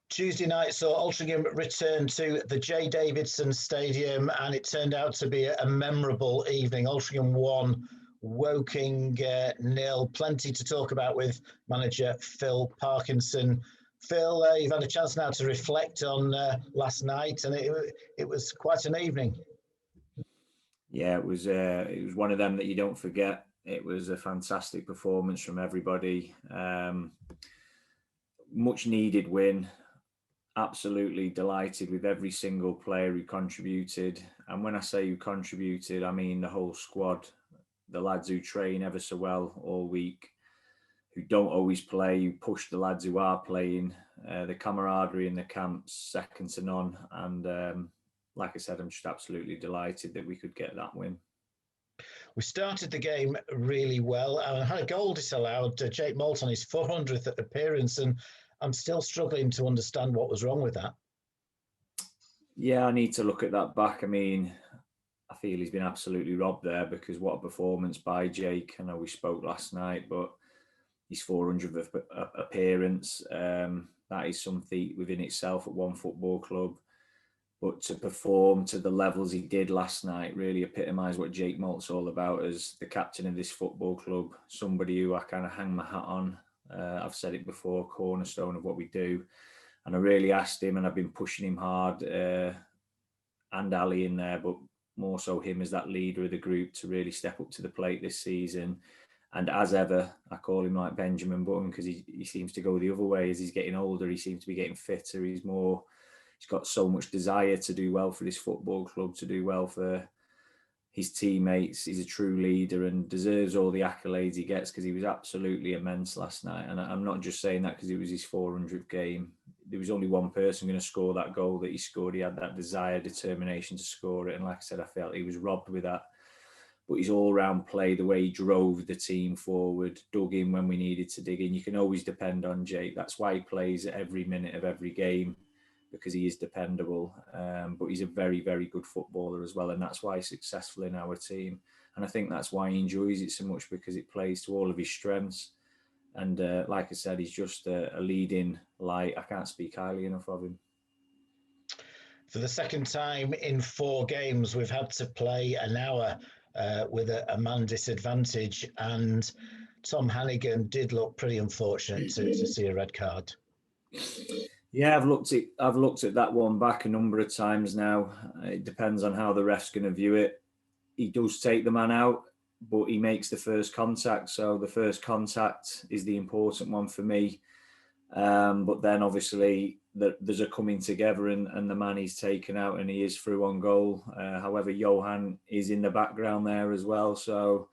Tuesday night saw Altrincham return to the J. Davidson Stadium, and it turned out to be a memorable evening. Altrincham won, Woking nil. Plenty to talk about with manager Phil Parkinson. Phil, you've had a chance now to reflect on last night, and it was quite an evening. Yeah, it was one of them that you don't forget. It was a fantastic performance from everybody. Much needed win. Absolutely delighted with every single player who contributed. And when I say who contributed, I mean the whole squad, the lads who train ever so well all week, who don't always play, who push the lads who are playing, the camaraderie in the camps, second to none. And like I said, I'm just absolutely delighted that we could get that win. We started the game really well and had a goal disallowed. Jake Malt on his 400th appearance, and I'm still struggling to understand what was wrong with that. Yeah, I need to look at that back. I mean, I feel he's been absolutely robbed there, because what a performance by Jake. I know we spoke last night, but his 400th appearance, that is something within itself at one football club. But to perform to the levels he did last night really epitomised what Jake Malt's all about as the captain of this football club, somebody who I kind of hang my hat on. I've said it before, cornerstone of what we do. And I really asked him, and I've been pushing him hard, and Ali in there, but more so him as that leader of the group, to really step up to the plate this season. And as ever, I call him like Benjamin Button, because he seems to go the other way. As he's getting older, he seems to be getting fitter. He's got so much desire to do well for this football club, to do well for his teammates. He's a true leader and deserves all the accolades he gets, because he was absolutely immense last night. And I'm not just saying that because it was his 400th game. There was only one person going to score that goal that he scored. He had that desire, determination to score it. And like I said, I felt he was robbed with that. But his all-round play, the way he drove the team forward, dug in when we needed to dig in. You can always depend on Jake. That's why he plays every minute of every game, because he is dependable. But he's a very, very good footballer as well. And that's why he's successful in our team. And I think that's why he enjoys it so much, because it plays to all of his strengths. And like I said, he's just a leading light. I can't speak highly enough of him. For the second time in 4 games, we've had to play an hour with a man disadvantage. And Tom Hannigan did look pretty unfortunate to see a red card. Yeah, I've looked at that one back a number of times now. It depends on how the ref's going to view it. He does take the man out, but he makes the first contact. So the first contact is the important one for me. But then obviously there's a coming together, and the man is taken out and he is through on goal. However, Johan is in the background there as well. So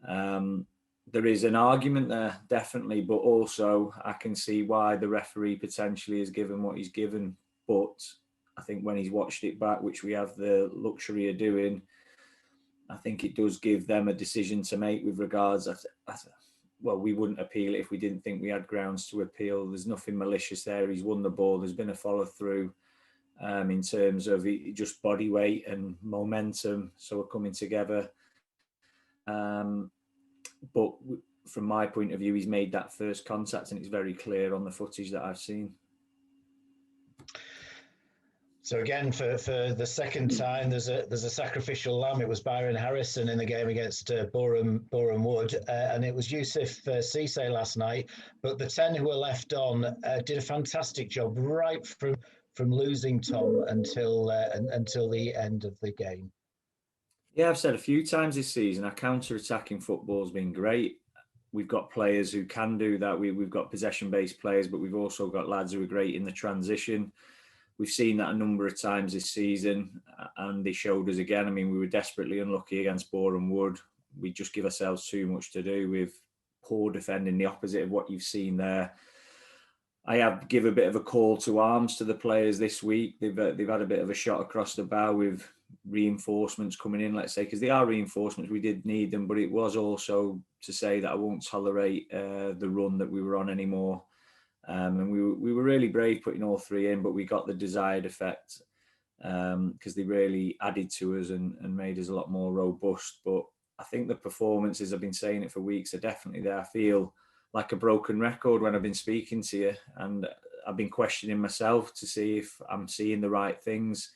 there is an argument there, definitely, but also I can see why the referee potentially has given what he's given. But I think when he's watched it back, which we have the luxury of doing, I think it does give them a decision to make with regards. Well, we wouldn't appeal it if we didn't think we had grounds to appeal. There's nothing malicious there. He's won the ball. There's been a follow through in terms of just body weight and momentum. So we're coming together. But from my point of view, he's made that first contact, and it's very clear on the footage that I've seen. So again, for the second time, there's a sacrificial lamb. It was Byron Harrison in the game against Boreham Wood, and it was Yusuf Cisse last night. But the 10 who were left on did a fantastic job right from losing Tom until the end of the game. Yeah, I've said a few times this season, our counter-attacking football has been great. We've got players who can do that. We've got possession-based players, but we've also got lads who are great in the transition. We've seen that a number of times this season, and they showed us again. I mean, we were desperately unlucky against Boreham Wood. We just give ourselves too much to do with poor defending, the opposite of what you've seen there. I have give a bit of a call to arms to the players this week. They've had a bit of a shot across the bow with reinforcements coming in, let's say, because they are reinforcements. We did need them, but it was also to say that I won't tolerate the run that we were on anymore. And we were really brave putting all 3 in, but we got the desired effect because they really added to us and made us a lot more robust. But I think the performances, I've been saying it for weeks, are definitely there. I feel like a broken record when I've been speaking to you, and I've been questioning myself to see if I'm seeing the right things.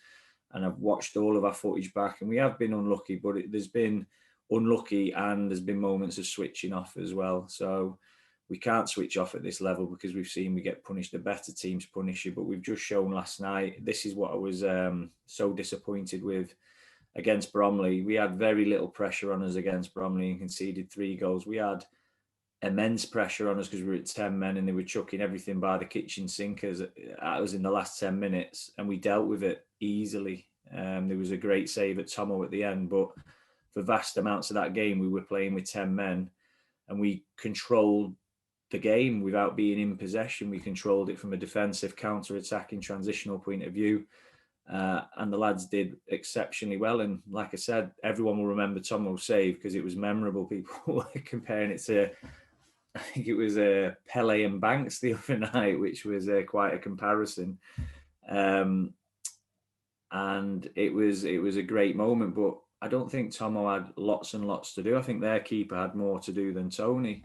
And I've watched all of our footage back, and we have been unlucky, but there's been unlucky and there's been moments of switching off as well. So we can't switch off at this level because we've seen we get punished. The better teams punish you, but we've just shown last night. This is what I was so disappointed with against Bromley. We had very little pressure on us against Bromley and conceded 3 goals. We had immense pressure on us because we were at 10 men and they were chucking everything by the kitchen sink at us in the last 10 minutes, and we dealt with it easily. There was a great save at Tomo at the end, but for vast amounts of that game, we were playing with 10 men and we controlled the game without being in possession. We controlled it from a defensive, counter-attacking, transitional point of view. And the lads did exceptionally well. And like I said, everyone will remember Tomo's save because it was memorable. People were comparing it to, I think it was Pele and Banks the other night, which was quite a comparison. And it was a great moment, but I don't think Tomo had lots and lots to do. I think their keeper had more to do than Tony.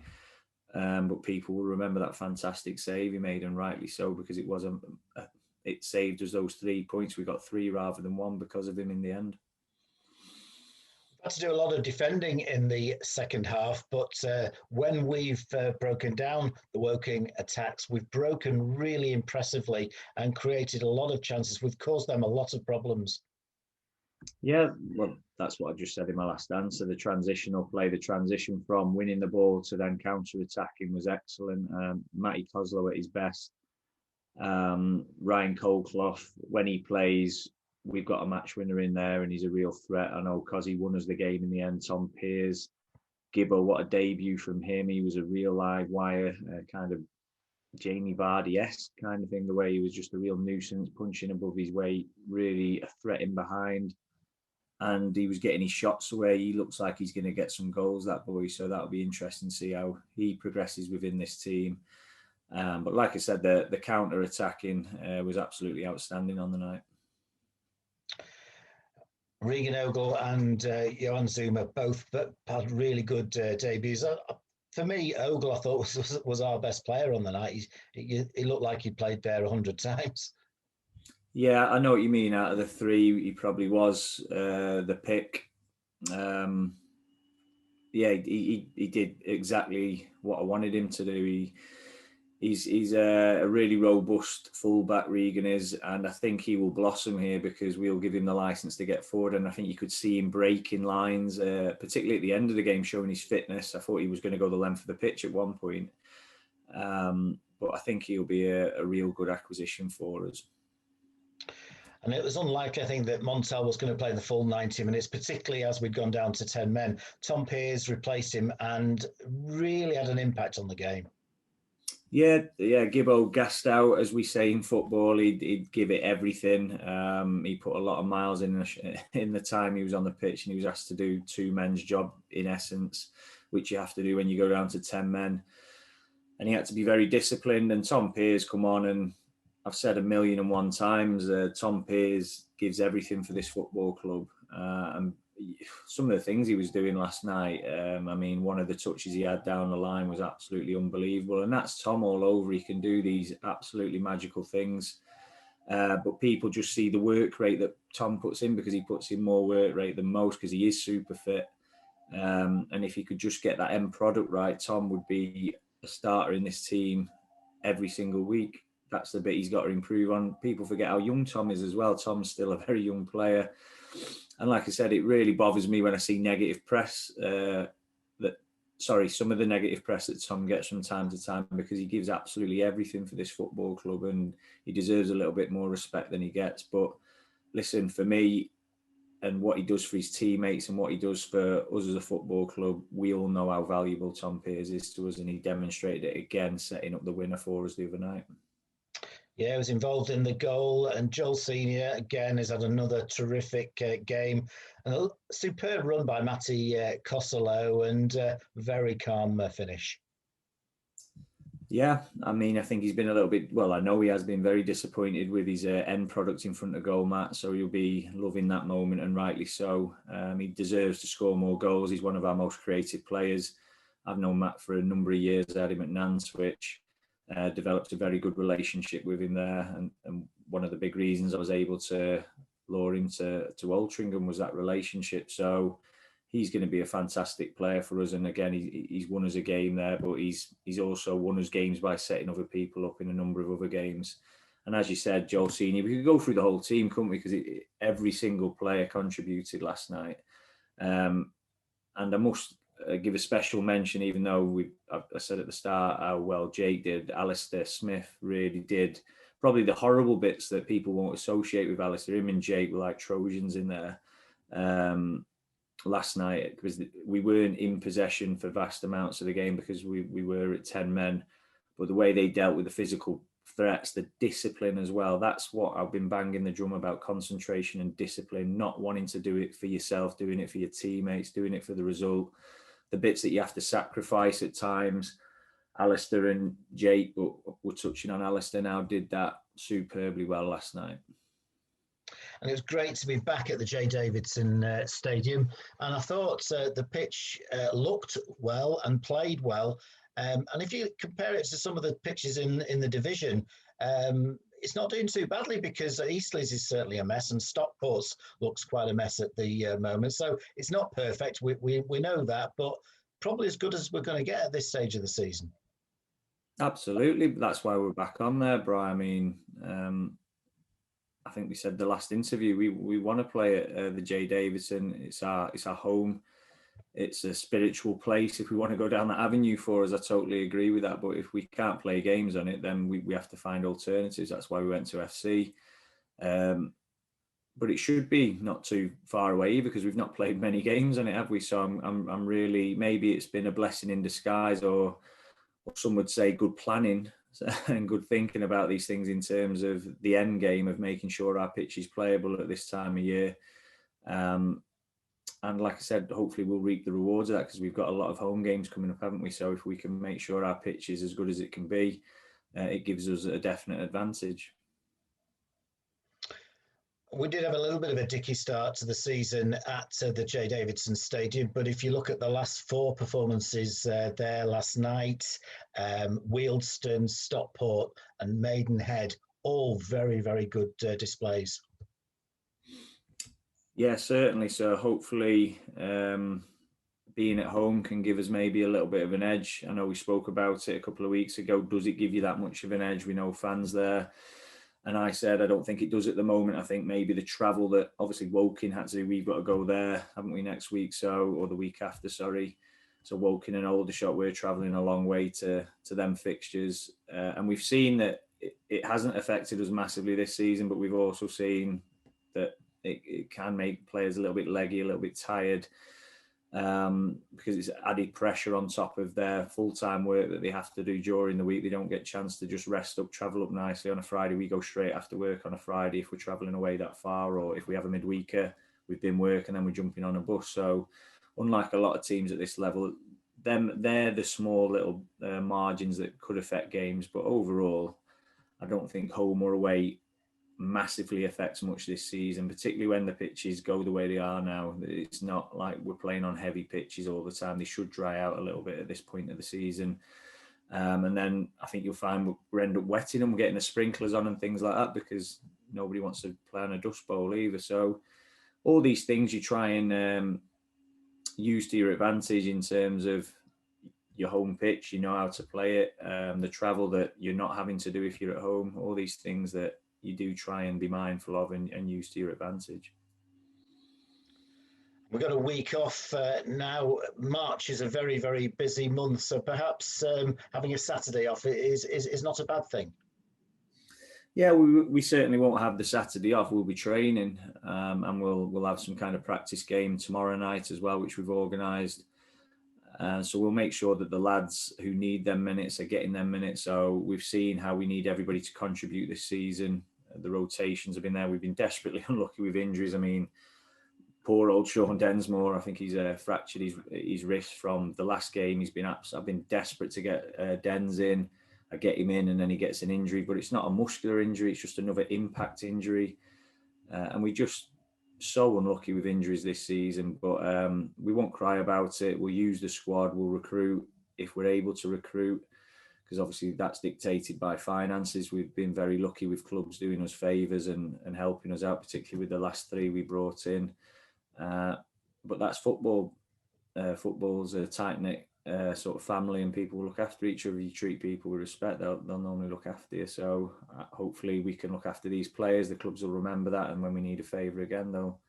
But people will remember that fantastic save he made, and rightly so, because it was it saved us those 3 points. We got 3 rather than 1 because of him in the end. Had to do a lot of defending in the second half, but when we've broken down the Woking attacks, we've broken really impressively and created a lot of chances. We've caused them a lot of problems. Yeah, well, that's what I just said in my last answer. The transitional play, the transition from winning the ball to then counter-attacking was excellent. Matty Coslow at his best. Ryan Coleclough, when he plays, we've got a match winner in there and he's a real threat. I know Cosy won us the game in the end. Tom Pearce, Gibbo, what a debut from him. He was a real live wire, kind of Jamie Vardy-esque kind of thing, the way he was just a real nuisance, punching above his weight, really a threat in behind. And he was getting his shots away. He looks like he's going to get some goals, that boy. So that'll be interesting to see how he progresses within this team. But like I said, the counter-attacking was absolutely outstanding on the night. Regan Ogle and Johan Zuma both had really good debuts. For me, Ogle, I thought, was our best player on the night. He looked like he played there 100 times. Yeah, I know what you mean. Out of the 3, he probably was the pick. Yeah, he did exactly what I wanted him to do. He's a really robust fullback, Regan is, and I think he will blossom here because we'll give him the license to get forward. And I think you could see him breaking lines, particularly at the end of the game, showing his fitness. I thought he was going to go the length of the pitch at one point. But I think he'll be a real good acquisition for us. And it was unlikely, I think, that Montel was going to play the full 90 minutes, particularly as we'd gone down to 10 men. Tom Pearce replaced him and really had an impact on the game. Yeah, Gibbo gassed out, as we say in football. He'd give it everything. He put a lot of miles in the time he was on the pitch, and he was asked to do 2 men's job, in essence, which you have to do when you go down to 10 men. And he had to be very disciplined. And Tom Pearce come on, and I've said 1,000,001 times, Tom Pearce gives everything for this football club. And some of the things he was doing last night, I mean, one of the touches he had down the line was absolutely unbelievable. And that's Tom all over. He can do these absolutely magical things. But people just see the work rate that Tom puts in, because he puts in more work rate than most, because he is super fit. And if he could just get that end product right, Tom would be a starter in this team every single week. That's the bit he's got to improve on. People forget how young Tom is as well. Tom's still a very young player. And like I said, it really bothers me when I see negative press, some of the negative press that Tom gets from time to time, because he gives absolutely everything for this football club and he deserves a little bit more respect than he gets. But listen, for me, and what he does for his teammates and what he does for us as a football club, we all know how valuable Tom Pearce is to us, and he demonstrated it again, setting up the winner for us the other night. Yeah, he was involved in the goal, and Joel Senior again has had another terrific game, and a superb run by Matty Costello, and very calm finish. Yeah, I mean, I think he's been a little bit, well, I know he has been very disappointed with his end product in front of goal, Matt, so he'll be loving that moment, and rightly so. He deserves to score more goals. He's one of our most creative players. I've known Matt for a number of years. I had him at Nantwich. developed a very good relationship with him there. And one of the big reasons I was able to lure him to Altrincham was that relationship. So he's going to be a fantastic player for us. And again, he's won us a game there, but he's also won us games by setting other people up in a number of other games. And as you said, Joel Senior, we could go through the whole team, couldn't we? Because every single player contributed last night. And I must give a special mention, even though I said at the start how well Jake did. Alistair Smith really did. Probably the horrible bits that people won't associate with Alistair. Him and Jake were like Trojans in there last night, because we weren't in possession for vast amounts of the game because we were at 10 men. But the way they dealt with the physical threats, the discipline as well, that's what I've been banging the drum about: concentration and discipline, not wanting to do it for yourself, doing it for your teammates, doing it for the result. The bits that you have to sacrifice at times, Alistair and Jake, we're touching on Alistair now, did that superbly well last night. And it was great to be back at the J. Davidson Stadium. And I thought the pitch looked well and played well. And if you compare it to some of the pitches in the division, it's not doing too badly, because Eastleigh's is certainly a mess and Stockport's looks quite a mess at the moment. So it's not perfect. We know that, but probably as good as we're going to get at this stage of the season. Absolutely. That's why we're back on there, Brian. I mean, I think we said the last interview, we want to play at the J. Davidson. It's our home. It's a spiritual place. If we want to go down that avenue for us, I totally agree with that. But if we can't play games on it, then we have to find alternatives. That's why we went to FC. But it should be not too far away, because we've not played many games on it, have we? So I'm really, maybe it's been a blessing in disguise, or some would say good planning and good thinking about these things in terms of the end game of making sure our pitch is playable at this time of year. And like I said, hopefully we'll reap the rewards of that, because we've got a lot of home games coming up, haven't we? So if we can make sure our pitch is as good as it can be, it gives us a definite advantage. We did have a little bit of a dicky start to the season at the J. Davidson Stadium, but if you look at the last four performances there last night, Wealdstone, Stockport and Maidenhead, all very, very good displays. Yeah, certainly. So hopefully being at home can give us maybe a little bit of an edge. I know we spoke about it a couple of weeks ago. Does it give you that much of an edge? We know fans there. And I said, I don't think it does at the moment. I think maybe the travel that obviously Woking had to do, we've got to go there, haven't we, next week? So, or the week after, sorry. So Woking and Aldershot, we're travelling a long way to them fixtures. And we've seen that it hasn't affected us massively this season, but we've also seen that it can make players a little bit leggy, a little bit tired, because it's added pressure on top of their full-time work that they have to do during the week. They don't get a chance to just rest up, travel up nicely on a Friday. We go straight after work on a Friday if we're travelling away that far, or if we have a midweeker, we've been working and then we're jumping on a bus. So unlike a lot of teams at this level, they're the small little margins that could affect games. But overall, I don't think home or away massively affects much this season, particularly when the pitches go the way they are now. It's not like we're playing on heavy pitches all the time. They should dry out a little bit at this point of the season. And then I think you'll find we end up wetting them, we're getting the sprinklers on and things like that, because nobody wants to play on a dust bowl either. So all these things you try and use to your advantage in terms of your home pitch, you know how to play it, the travel that you're not having to do if you're at home, all these things that you do try and be mindful of and use to your advantage. We've got a week off now. March is a very, very busy month, so perhaps having a Saturday off is not a bad thing. Yeah, we certainly won't have the Saturday off. We'll be training, and we'll have some kind of practice game tomorrow night as well, which we've organised. So we'll make sure that the lads who need them minutes are getting them minutes. So we've seen how we need everybody to contribute this season. The rotations have been there. We've been desperately unlucky with injuries. I mean, poor old Sean Densmore, I think he's fractured his wrist from the last game. I've been desperate to get Dens in. I get him in and then he gets an injury, but it's not a muscular injury. It's just another impact injury. And we just so unlucky with injuries this season, but we won't cry about it. We'll use the squad. We'll recruit if we're able to recruit. because obviously that's dictated by finances. We've been very lucky with clubs doing us favours and helping us out, particularly with the last 3 we brought in. But that's football. Football's a tight-knit sort of family, and people look after each other. You treat people with respect, they'll normally look after you. So hopefully we can look after these players. The clubs will remember that, and when we need a favour again, they'll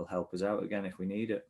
help us out again if we need it.